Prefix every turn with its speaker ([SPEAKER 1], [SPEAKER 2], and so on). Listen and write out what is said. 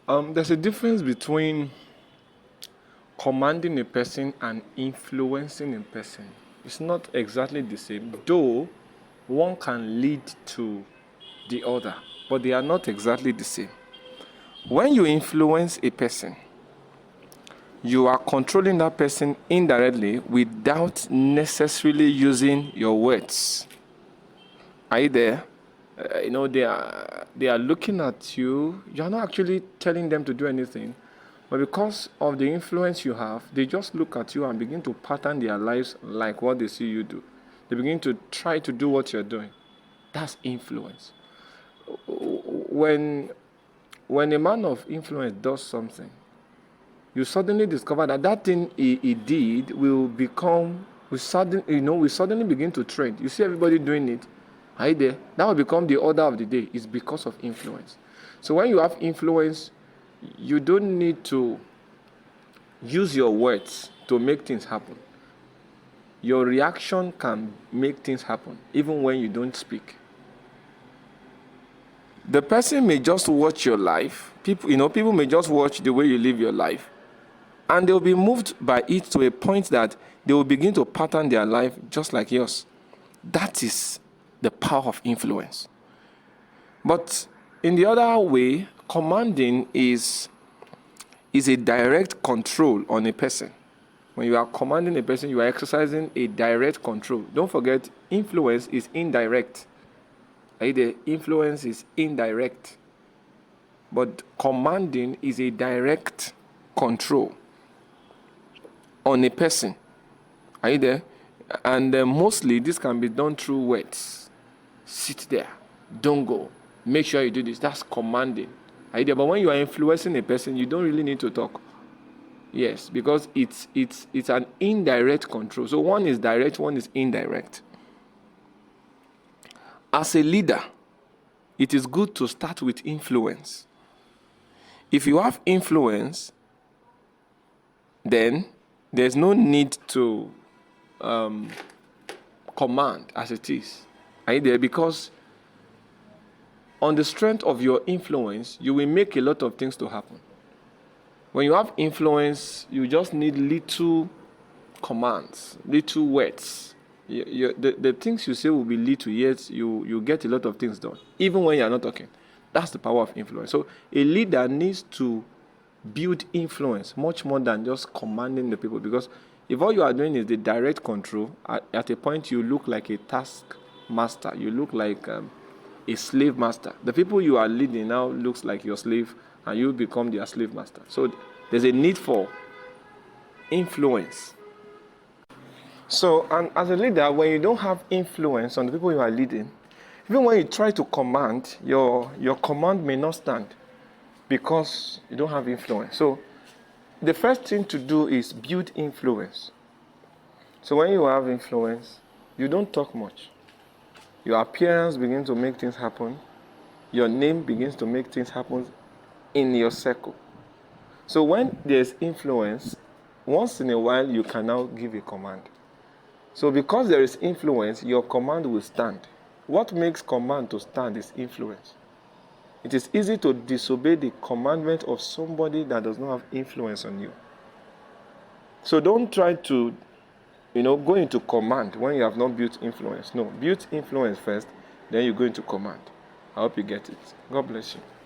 [SPEAKER 1] There's a difference between commanding a person and influencing a person. It's not exactly the same, though one can lead to the other, but they are not exactly the same. When you influence a person, you are controlling that person indirectly without necessarily using your words. Are you there? They are looking at you. You're not actually telling them to do anything, but because of the influence you have, they just look at you and begin to pattern their lives like what they see you do. They begin to try to do what you're doing. That's influence. When a man of influence does something, you suddenly discover that thing he did we suddenly begin to trend. You see everybody doing it. Are you there? That will become the order of the day. It's because of influence. So when you have influence, you don't need to use your words to make things happen. Your reaction can make things happen, even when you don't speak. The person may just watch your life. People may just watch the way you live your life, and they'll be moved by it to a point that they will begin to pattern their life just like yours. That is the power of influence. But in the other way, commanding is a direct control on a person. When you are commanding a person, you are exercising a direct control. Don't forget, influence is indirect. The influence is indirect. But commanding is a direct control on a person. Are you there? And mostly this can be done through words. Sit there. Don't go. Make sure you do this. That's commanding. Are you there? But when you are influencing a person, you don't really need to talk. Yes, because it's an indirect control. So one is direct, one is indirect. As a leader, it is good to start with influence. If you have influence, then there's no need to command as it is. Are you there? Because on the strength of your influence, you will make a lot of things to happen. When you have influence, you just need little commands, little words. The things you say will be little, yet you get a lot of things done, even when you are not talking. That's the power of influence. So a leader needs to build influence much more than just commanding the people, because if all you are doing is the direct control, at a point you look like a task master. You look like a slave master. The people you are leading now looks like your slave, and you become their slave master. So there's a need for influence. So, and as a leader, when you don't have influence on the people you are leading, even when you try to command, your command may not stand because you don't have influence. So the first thing to do is build influence. So when you have influence, you don't talk much. Your appearance begins to make things happen. Your name begins to make things happen in your circle. So when there's influence, once in a while you can now give a command. So because there is influence, your command will stand. What makes command to stand is influence. It is easy to disobey the commandment of somebody that does not have influence on you. So don't try to, go into command when you have not built influence. No, build influence first, then you go into command. I hope you get it. God bless you.